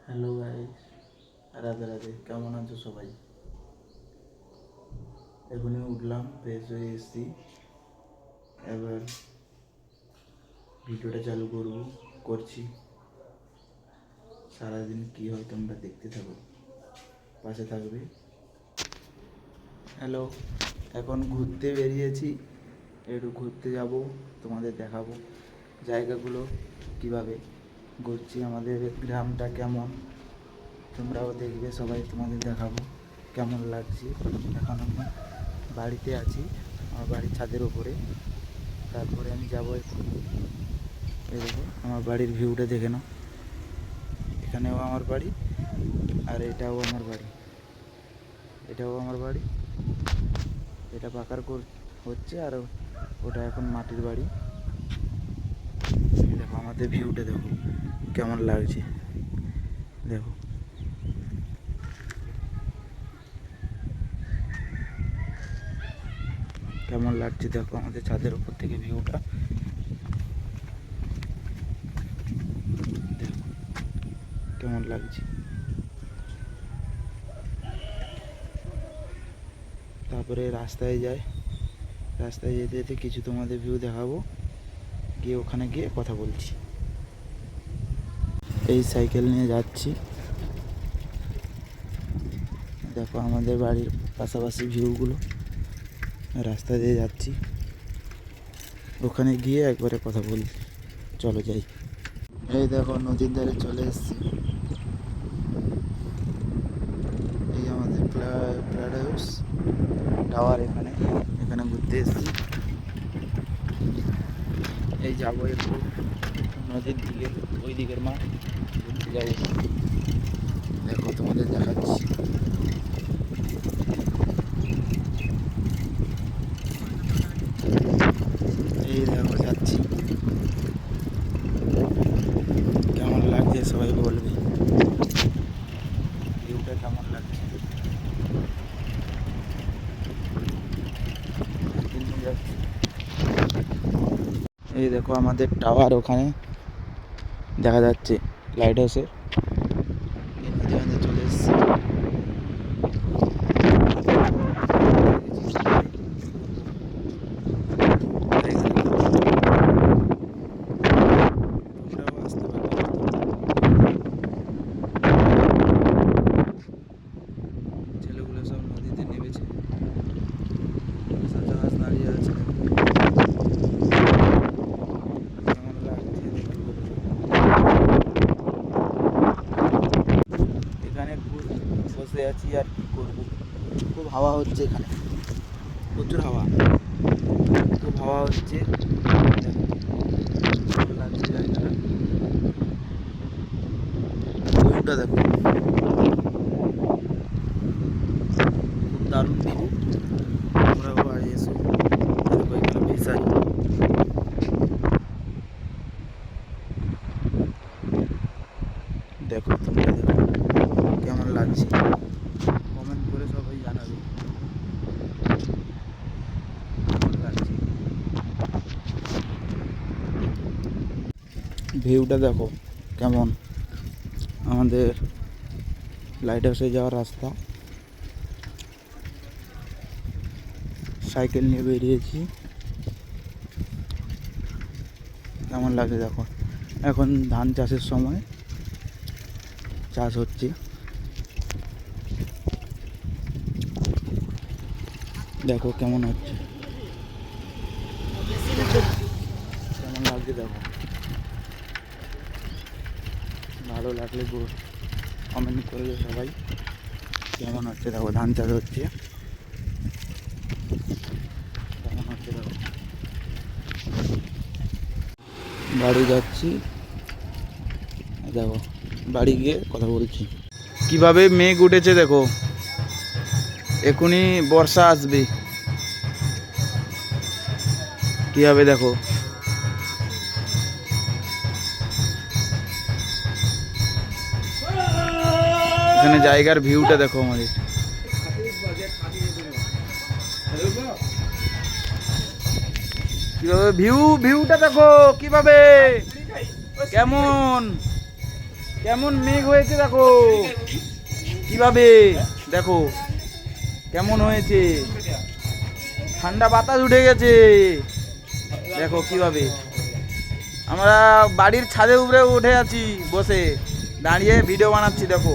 Hello guys, Radhe Radhe. কেমন আছো সবাই? এখনই উঠলাম, ফ্রেশ হয়ে এসেছি। এবার ভিডিওটা চালু করছি। সারাদিন কি হয় তোমরা দেখতে থাকো, পাশে থাকবে। হ্যালো, এখন ঘুরতে বেরিয়েছি। একটু ঘুরতে যাব, তোমাদের দেখাবো জায়গাগুলো কিভাবে ঘুরছি, আমাদের গ্রামটা কেমন তোমরাও দেখবে। সবাই তোমাদের দেখাবো কেমন লাগছে। এখন আমি বাড়িতে আছি, আমার বাড়ির ছাদের ওপরে। তারপরে আমি যাবো একটু। এই দেখো আমার বাড়ির ভিউটা দেখে নাও। এখানেও আমার বাড়ি, আর এটাও আমার বাড়ি, এটাও আমার বাড়ি। এটা পাকার হচ্ছে, আর ওটা এখন মাটির বাড়ি। দেখো আমাদের ভিউটা দেখো কেমন লাগছে। দেখো কেমন লাগছে, দেখো আমাদের ছাদের উপর থেকে ভিউটা। দেখো কেমন লাগছে। তারপরে রাস্তায় যাই, রাস্তায় যেতে যেতে কিছু তোমাদের ভিউ দেখাবো, গিয়ে ওখানে গিয়ে কথা বলছি। এই সাইকেল নিয়ে যাচ্ছি, দেখো আমাদের বাড়ির পাশাপাশি ভিউগুলো। রাস্তা দিয়ে যাচ্ছি, ওখানে গিয়ে একবারে কথা বলি। চলো যাই। এই দেখো নদীর ধারে চলে এসেছি। এই আমাদের প্লাড হাউস টাওয়ার, এখানে এখানে ঘুরতে এসেছি। এই যাবো একটু নদীর দিকে, ওই দিকের মাঠ ঘুরতে যাবো। দেখো তোমাদের দেখাচ্ছি। এই দেখো যাচ্ছি, কেমন লাগছে সবাই বলবে, ভিউটা কেমন লাগছে। যাচ্ছি। এই দেখো আমাদের টাওয়ার, ওখানে দেখা যাচ্ছে লাইট হাউসের। চলে এসেছি। ছেলেগুলো সব নদীতে নেমেছে, জাহাজ দাঁড়িয়ে আছে। কেমন লাগছে এখানে বসে আছি, আর কি করবো। খুব হাওয়া হচ্ছে এখানে, প্রচুর হাওয়া, খুব হাওয়া হচ্ছে। ভালো লাগছে জায়গাটা, ভিউটা দেখো, খুব দারুণ ভিউ। তোমরাও বাড়ি এসো, দেখো এখানে ফিশারি। দেখো তোমরা দেখো কেমন লাগছে, কমেন্ট করে সবাই জানাবে কেমন লাগছে। ভিউটা দেখো কেমন, আমাদের লাইট হাউসে যাওয়ার রাস্তা। সাইকেল নিয়ে বেরিয়েছি, কেমন লাগে দেখো। এখন ধান চাষের সময়, চাষ হচ্ছে। দেখো কেমন হচ্ছে, কেমন লাগছে দেখো। ভালো লাগলে কমেন্ট করবে সবাই কেমন হচ্ছে। দেখো ধান চাষ হচ্ছে, কেমন হচ্ছে দেখো। বাড়ি যাচ্ছি, দেখো বাড়ি গিয়ে কথা বলছি। কিভাবে মেঘ উঠেছে দেখো, এখনই বর্ষা আসবে কিভাবে দেখো। এখানে জায়গার ভিউটা দেখো আমাদের, কিভাবে ভিউটা দেখো কিভাবে, কেমন কেমন মেঘ হয়েছে দেখো কিভাবে, দেখো কেমন হয়েছে, ঠান্ডা বাতাস উঠে গেছে, দেখো কিভাবে। আমরা বাড়ির ছাদে উপরে উঠে আছি, বসে দাঁড়িয়ে ভিডিও বানাচ্ছি, দেখো।